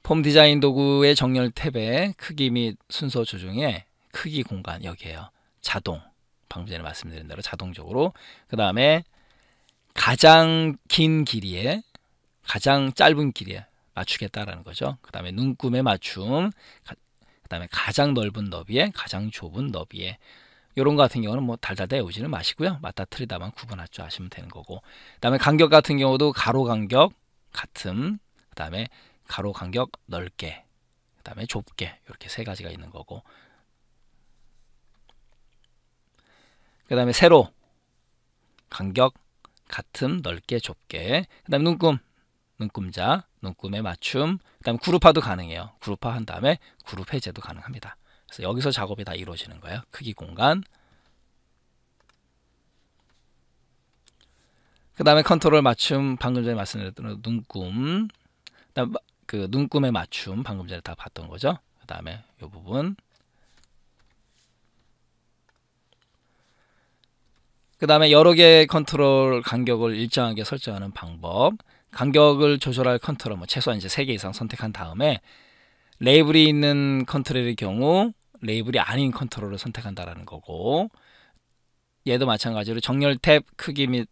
폼 디자인 도구의 정렬 탭의 크기 및 순서 조정에 크기 공간 여기에요. 자동, 방금 전에 말씀드린 대로 자동적으로. 그 다음에 가장 긴 길이에 가장 짧은 길이에 맞추겠다라는 거죠. 그 다음에 눈금의 맞춤, 그 다음에 가장 넓은 너비에 가장 좁은 너비에, 이런 거 같은 경우는 뭐 달달달 외우지는 마시고요. 맞다트리다만 구분할 줄 아시면 되는 거고, 그 다음에 간격 같은 경우도 가로 간격 같음, 그 다음에 가로 간격 넓게, 그 다음에 좁게, 이렇게 세 가지가 있는 거고, 그 다음에 세로 간격 같음 넓게 좁게, 그 다음에 눈금, 눈금자, 눈금의 맞춤, 그 다음에 그룹화도 가능해요. 그룹화 한 다음에 그룹 해제도 가능합니다. 그래서 여기서 작업이 다 이루어지는 거예요. 크기 공간. 그 다음에 컨트롤 맞춤, 방금 전에 말씀드렸던 눈금, 그다음 그 눈금의 맞춤, 방금 전에 다 봤던 거죠. 그 다음에 이 부분. 그 다음에 여러 개의 컨트롤 간격을 일정하게 설정하는 방법. 간격을 조절할 컨트롤, 뭐 최소한 이제 3개 이상 선택한 다음에 레이블이 있는 컨트롤의 경우 레이블이 아닌 컨트롤을 선택한다라는 거고, 얘도 마찬가지로 정렬 탭 크기 및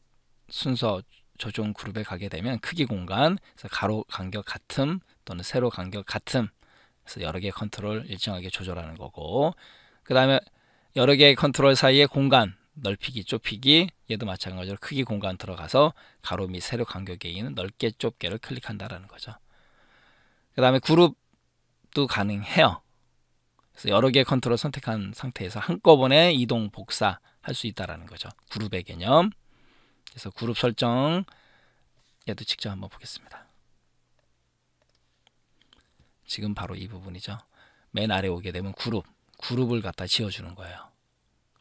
순서 조정 그룹에 가게 되면 크기 공간, 그래서 가로 간격 같음 또는 세로 간격 같음, 그래서 여러 개의 컨트롤 일정하게 조절하는 거고, 그 다음에 여러 개의 컨트롤 사이의 공간, 넓히기, 좁히기, 얘도 마찬가지로 크기 공간 들어가서 가로 및 세로 간격에 있는 넓게 좁게를 클릭한다라는 거죠. 그 다음에 그룹도 가능해요. 그래서 여러 개의 컨트롤 선택한 상태에서 한꺼번에 이동, 복사 할 수 있다라는 거죠. 그룹의 개념. 그래서 그룹 설정, 얘도 직접 한번 보겠습니다. 지금 바로 이 부분이죠. 맨 아래 오게 되면 그룹을 갖다 지어주는 거예요.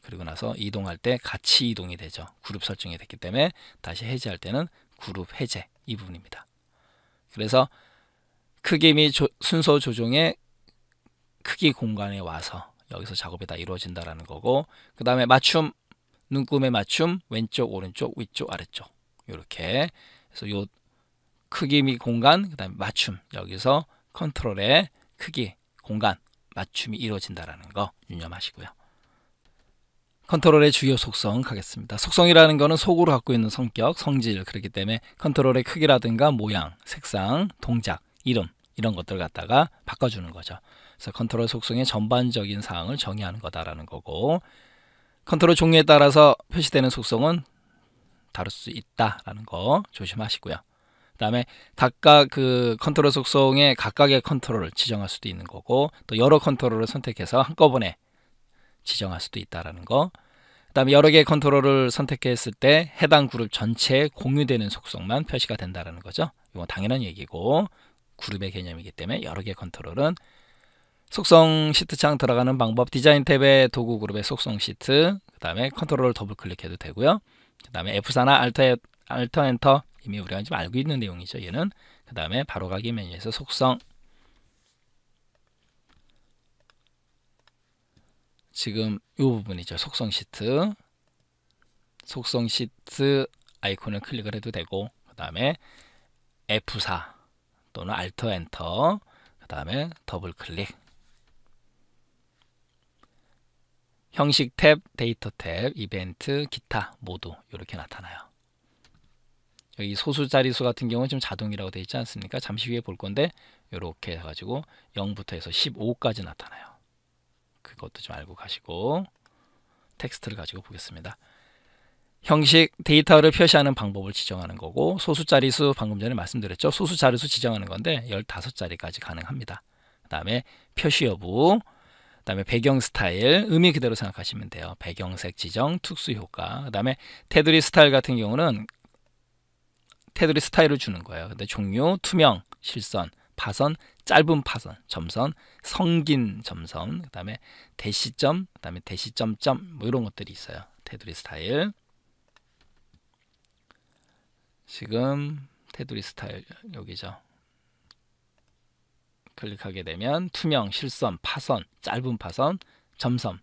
그리고 나서 이동할 때 같이 이동이 되죠. 그룹 설정이 됐기 때문에 다시 해제할 때는 그룹 해제, 이 부분입니다. 그래서 크기 및 순서 조정의 크기 공간에 와서 여기서 작업이 다 이루어진다라는 거고, 그 다음에 맞춤, 눈금의 맞춤, 왼쪽, 오른쪽, 위쪽, 아래쪽, 이렇게. 그래서 요 크기 및 공간, 그 다음에 맞춤, 여기서 컨트롤의 크기, 공간, 맞춤이 이루어진다라는 거 유념하시고요. 컨트롤의 주요 속성 가겠습니다. 속성이라는 거는 속으로 갖고 있는 성격, 성질, 그렇기 때문에 컨트롤의 크기라든가 모양, 색상, 동작, 이름, 이런 것들 갖다가 바꿔주는 거죠. 그래서 컨트롤 속성의 전반적인 사항을 정의하는 거다라는 거고, 컨트롤 종류에 따라서 표시되는 속성은 다를 수 있다라는 거 조심하시고요. 그 다음에 각각 그 컨트롤 속성에 각각의 컨트롤을 지정할 수도 있는 거고, 또 여러 컨트롤을 선택해서 한꺼번에 지정할 수도 있다라는 거. 그 다음에 여러 개의 컨트롤을 선택했을 때 해당 그룹 전체에 공유되는 속성만 표시가 된다라는 거죠. 이건 당연한 얘기고, 그룹의 개념이기 때문에 여러 개의 컨트롤은 속성 시트 창 들어가는 방법, 디자인 탭의 도구 그룹의 속성 시트, 그 다음에 컨트롤을 더블 클릭해도 되고요. 그 다음에 F4나 알터 엔터, 이미 우리가 좀 알고 있는 내용이죠. 얘는. 그 다음에 바로가기 메뉴에서 속성, 지금 이 부분이죠. 속성 시트. 속성 시트 아이콘을 클릭을 해도 되고, 그 다음에 F4 또는 알터 엔터, 그 다음에 더블 클릭. 형식 탭, 데이터 탭, 이벤트, 기타 모두 이렇게 나타나요. 여기 소수 자릿수 같은 경우는 지금 자동이라고 되어 있지 않습니까? 잠시 후에 볼 건데 이렇게 해가지고 0부터 해서 15까지 나타나요. 그것도 좀 알고 가시고 텍스트를 가지고 보겠습니다. 형식 데이터를 표시하는 방법을 지정하는 거고, 소수 자릿수 방금 전에 말씀드렸죠. 소수 자릿수 지정하는 건데 15자리까지 가능합니다. 그 다음에 표시 여부, 그 다음에 배경 스타일, 의미 그대로 생각하시면 돼요. 배경색 지정, 특수 효과. 그 다음에 테두리 스타일 같은 경우는 테두리 스타일을 주는 거예요. 근데 종류, 투명, 실선, 파선, 짧은 파선, 점선, 성긴 점선, 그 다음에 대시점, 그 다음에 대시점점 뭐 이런 것들이 있어요. 테두리 스타일. 지금 테두리 스타일 여기죠. 클릭하게 되면 투명, 실선, 파선, 짧은 파선, 점선,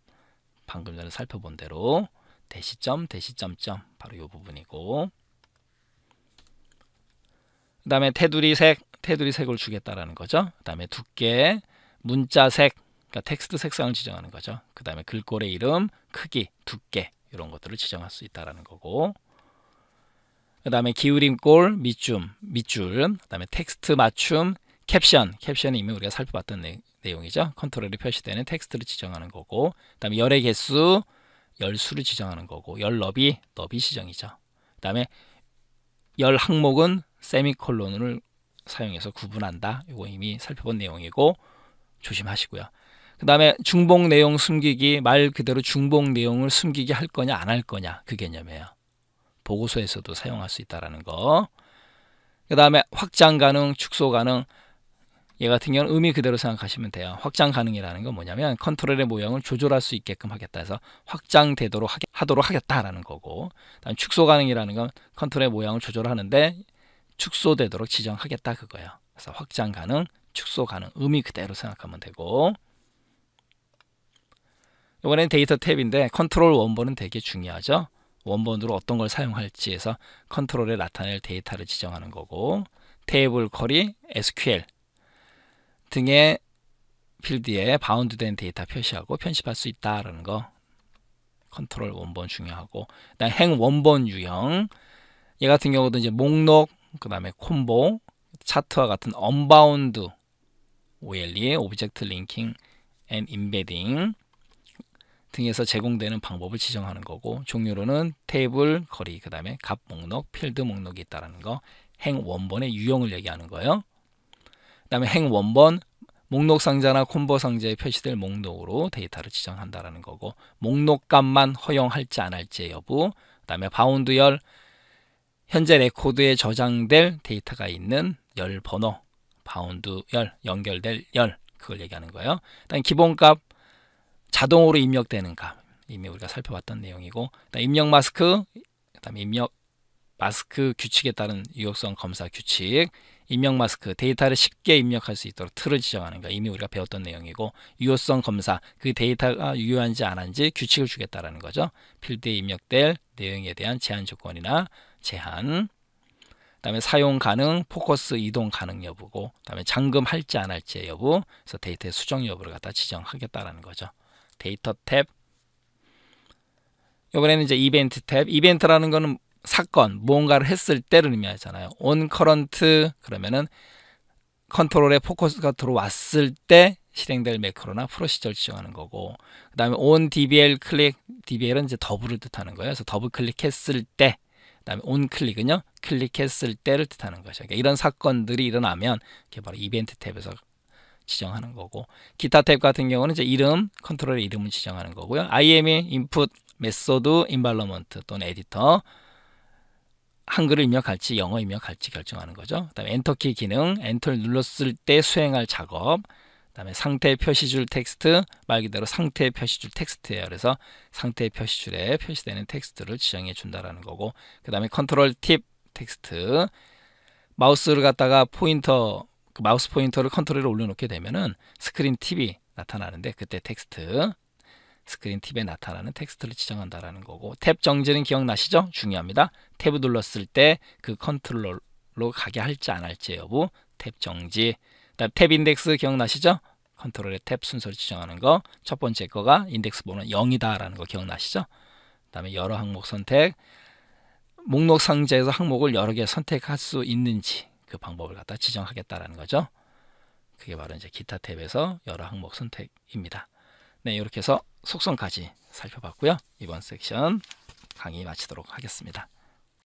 방금 전에 살펴본 대로 대시점, 대시점점 바로 이 부분이고, 그 다음에 테두리 색을 주겠다라는 거죠. 그 다음에 두께, 문자색, 그러니까 텍스트 색상을 지정하는 거죠. 그 다음에 글꼴의 이름, 크기, 두께 이런 것들을 지정할 수 있다라는 거고, 그 다음에 기울임꼴, 밑줄, 그 다음에 텍스트 맞춤, 캡션이 이미 우리가 살펴봤던 내용이죠. 컨트롤이 표시되는 텍스트를 지정하는 거고, 그 다음에 열의 개수, 열수를 지정하는 거고, 열 너비 지정이죠. 그 다음에 열 항목은 세미콜론을 사용해서 구분한다. 이거 이미 살펴본 내용이고 조심하시고요. 그 다음에 중복 내용 숨기기, 말 그대로 중복 내용을 숨기게 할 거냐 안 할 거냐 그 개념이에요. 보고서에서도 사용할 수 있다는 거. 그 다음에 확장 가능, 축소 가능. 얘 같은 경우는 의미 그대로 생각하시면 돼요. 확장 가능이라는 건 뭐냐면 컨트롤의 모형을 조절할 수 있게끔 하겠다 해서 확장되도록 하도록 하겠다라는 거고, 그다음 축소 가능이라는 건 컨트롤의 모양을 조절하는데 축소되도록 지정하겠다 그거예요. 그래서 확장 가능, 축소 가능 의미 그대로 생각하면 되고, 이번엔 데이터 탭인데 컨트롤 원본은 되게 중요하죠. 원본으로 어떤 걸 사용할지 해서 컨트롤에 나타낼 데이터를 지정하는 거고, 테이블 쿼리, SQL 등의 필드에 바운드된 데이터 표시하고 편집할 수 있다라는 거 컨트롤 원본 중요하고, 그다음 행 원본 유형, 얘 같은 경우도 이제 목록, 그 다음에 콤보, 차트와 같은 언바운드 OLE, 오브젝트 링킹 앤 임베딩 등에서 제공되는 방법을 지정하는 거고, 종류로는 테이블, 거리, 그 다음에 값 목록, 필드 목록이 있다는 거, 행 원본의 유형을 얘기하는 거예요. 그 다음에 행 원본, 목록 상자나 콤보 상자에 표시될 목록으로 데이터를 지정한다는 거고, 목록 값만 허용할지 안 할지의 여부, 그 다음에 바운드 열, 현재 레코드에 저장될 데이터가 있는 열 번호, 바운드 열, 연결될 열, 그걸 얘기하는 거예요. 그다음 기본값, 자동으로 입력되는 값, 이미 우리가 살펴봤던 내용이고, 그다음 입력 마스크, 그다음에 입력 마스크 규칙에 따른 유효성 검사 규칙, 입력 마스크, 데이터를 쉽게 입력할 수 있도록 틀을 지정하는 거, 이미 우리가 배웠던 내용이고, 유효성 검사, 그 데이터가 유효한지 안 한지 규칙을 주겠다라는 거죠. 필드에 입력될 내용에 대한 제한 조건이나 제한, 그 다음에 사용 가능, 포커스 이동 가능 여부고, 그 다음에 잠금할지 안 할지의 여부, 그래서 데이터의 수정 여부를 갖다 지정하겠다라는 거죠. 데이터 탭, 이번에는 이제 이벤트 탭. 이벤트라는 거는 사건, 무언가를 했을 때를 의미하잖아요. on current 그러면은 컨트롤에 포커스가 들어왔을 때 실행될 매크로나 프로시저를 지정하는 거고, 그 다음에 on dbl 클릭, dbl은 이제 더블을 뜻하는 거예요. 그래서 더블 클릭했을 때, 그 다음에 on 클릭은요, 클릭했을 때를 뜻하는 거죠. 그러니까 이런 사건들이 일어나면 이게 바로 이벤트 탭에서 지정하는 거고, 기타 탭 같은 경우는 이제 이름, 컨트롤의 이름을 지정하는 거고요. IME, 인풋, 메소드, 인발러먼트 또는 에디터, 한글을 입력할지 영어 입력할지 결정하는 거죠. 그 다음에 엔터키 기능, 엔터를 눌렀을 때 수행할 작업, 그 다음에 상태 표시줄 텍스트, 말 그대로 상태 표시줄 텍스트예요. 그래서 상태 표시줄에 표시되는 텍스트를 지정해 준다라는 거고, 그 다음에 컨트롤 팁 텍스트, 마우스를 갖다가 그 마우스 포인터를 컨트롤에 올려놓게 되면은 스크린 팁이 나타나는데, 그때 텍스트, 스크린 팁에 나타나는 텍스트를 지정한다라는 거고, 탭 정지는 기억나시죠? 중요합니다. 탭을 눌렀을 때 그 컨트롤로 가게 할지 안 할지 여부, 탭 정지. 그다음 탭 인덱스 기억나시죠? 컨트롤의 탭 순서를 지정하는 거. 첫 번째 거가 인덱스 번호는 0이다라는 거 기억나시죠? 그 다음에 여러 항목 선택. 목록 상자에서 항목을 여러 개 선택할 수 있는지 그 방법을 갖다 지정하겠다라는 거죠. 그게 바로 이제 기타 탭에서 여러 항목 선택입니다. 네, 이렇게 해서 속성까지 살펴봤고요. 이번 섹션 강의 마치도록 하겠습니다.